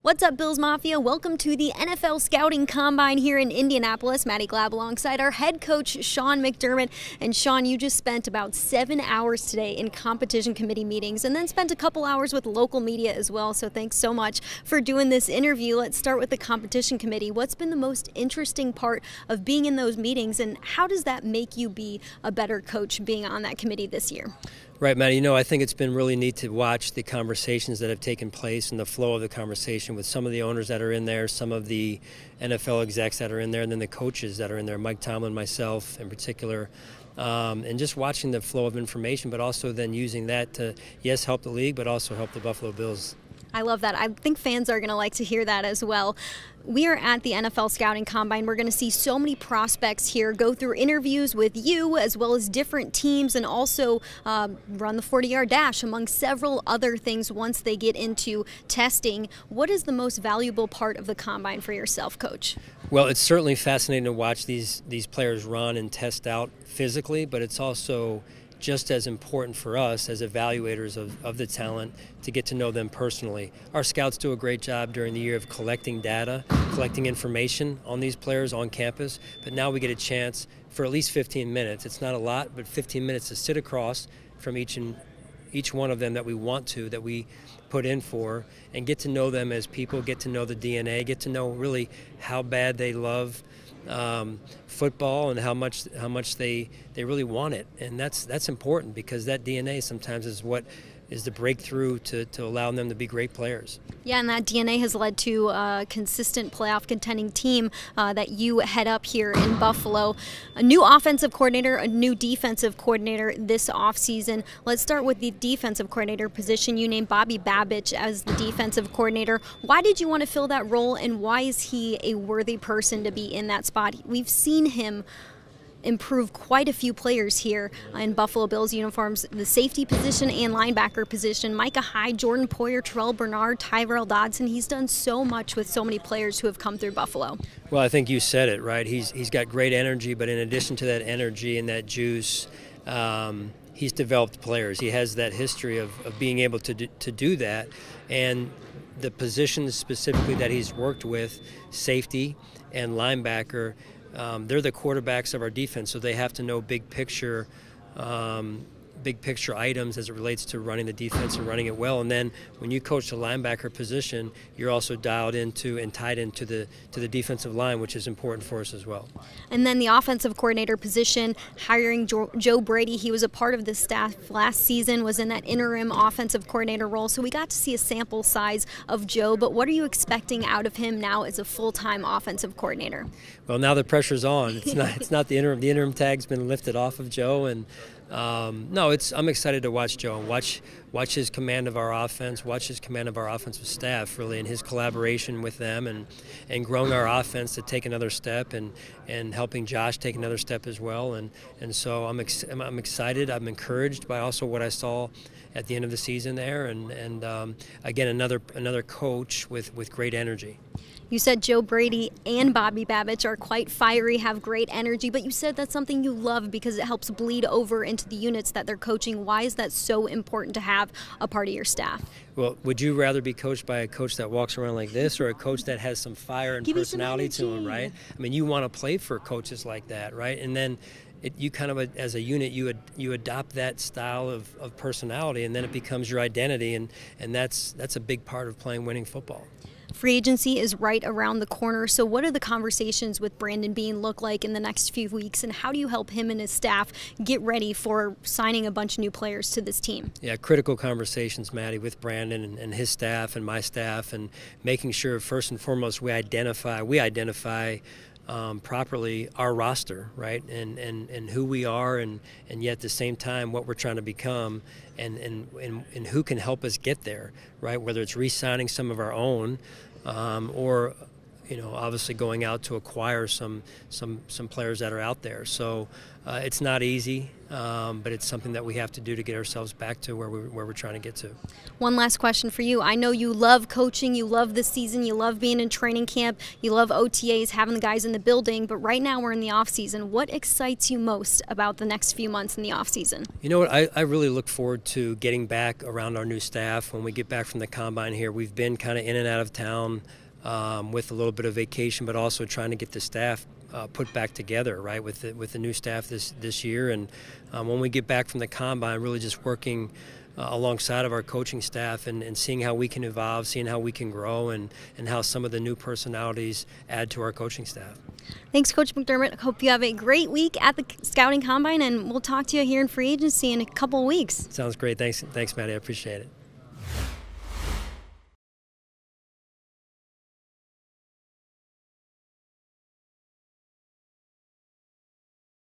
What's up, Bills Mafia? Welcome to the NFL Scouting Combine here in Indianapolis. Maddy Glab alongside our head coach, Sean McDermott. And Sean, you just spent about 7 hours today in competition committee meetings and then spent a couple hours with local media as well. So thanks so much for doing this interview. Let's start with the competition committee. What's been the most interesting part of being in those meetings, and how does that make you be a better coach being on that committee this year? Right, Maddy. You know, I think it's been really neat to watch the conversations that have taken place and the flow of the conversation with some of the owners that are in there, some of the NFL execs that are in there, and then the coaches that are in there, Mike Tomlin, myself in particular, and just watching the flow of information, but also then using that to, yes, help the league, but also help the Buffalo Bills. I love that. I think fans are going to like to hear that as well. We are at the NFL Scouting Combine. We're going to see so many prospects here, go through interviews with you as well as different teams, and also run the 40-yard dash, among several other things once they get into testing. What is the most valuable part of the Combine for yourself, Coach? Well, it's certainly fascinating to watch these players run and test out physically, but it's also just as important for us as evaluators of the talent to get to know them personally. Our scouts do a great job during the year of collecting data, collecting information on these players on campus, but now we get a chance for at least 15 minutes. It's not a lot, but 15 minutes to sit across from each one of them that we put in for, and get to know them as people, get to know the DNA, get to know really how bad they love football and how much they really want it. And that's important, because that DNA sometimes is what is the breakthrough to allow them to be great players. Yeah, and that DNA has led to a consistent playoff contending team that you head up here in Buffalo. A new offensive coordinator, a new defensive coordinator this offseason. Let's start with the defensive coordinator position. You named Bobby Babich as the defensive coordinator. Why did you want to fill that role, and why is he a worthy person to be in that spot? We've seen him improve quite a few players here in Buffalo Bills uniforms, the safety position and linebacker position. Micah Hyde, Jordan Poyer, Terrell Bernard, Tyrell Dodson. He's done so much with so many players who have come through Buffalo. Well, I think you said it, right? He's got great energy, but in addition to that energy and that juice, he's developed players. He has that history of being able to do that. And the positions specifically that he's worked with, safety and linebacker, they're the quarterbacks of our defense, so they have to know big picture items as it relates to running the defense and running it well. And then when you coach the linebacker position, you're also dialed into and tied into the defensive line, which is important for us as well. And then the offensive coordinator position, hiring Joe Brady. He was a part of the staff last season, was in that interim offensive coordinator role, so we got to see a sample size of Joe. But what are you expecting out of him now as a full-time offensive coordinator? Well, now the pressure's on. It's not the interim. The interim tag's been lifted off of Joe, and I'm excited to watch Joe and watch his command of our offense, watch his command of our offensive staff, really, and his collaboration with them, and growing our offense to take another step, and helping Josh take another step as well. And so I'm excited. I'm encouraged by also what I saw at the end of the season there, and again, another coach with great energy. You said Joe Brady and Bobby Babich are quite fiery, have great energy, but you said that's something you love because it helps bleed over into the units that they're coaching. Why is that so important to have a part of your staff? Well, would you rather be coached by a coach that walks around like this, or a coach that has some fire and personality to him, right? I mean, you want to play for coaches like that, right? And then you kind of, as a unit, you adopt that style of personality, and then it becomes your identity, and that's a big part of playing winning football. Free agency is right around the corner, so what do the conversations with Brandon Beane look like in the next few weeks, and how do you help him and his staff get ready for signing a bunch of new players to this team? Yeah, critical conversations, Maddy, with Brandon and his staff and my staff, and making sure first and foremost we identify properly our roster, right, and who we are, and yet at the same time what we're trying to become, and who can help us get there, right, whether it's re-signing some of our own, or obviously going out to acquire some players that are out there. So it's not easy, but it's something that we have to do to get ourselves back to where we're trying to get to. One last question for you. I know you love coaching, you love the season, you love being in training camp, you love OTAs, having the guys in the building, but right now we're in the off season. What excites you most about the next few months in the off season? You know what, I really look forward to getting back around our new staff. When we get back from the combine here, we've been kind of in and out of town with a little bit of vacation, but also trying to get the staff put back together, right, with the new staff this year. And when we get back from the combine, really just working alongside of our coaching staff and seeing how we can evolve, seeing how we can grow, and how some of the new personalities add to our coaching staff. Thanks, Coach McDermott. I hope you have a great week at the Scouting Combine, and we'll talk to you here in free agency in a couple of weeks. Sounds great. Thanks, Maddy. I appreciate it.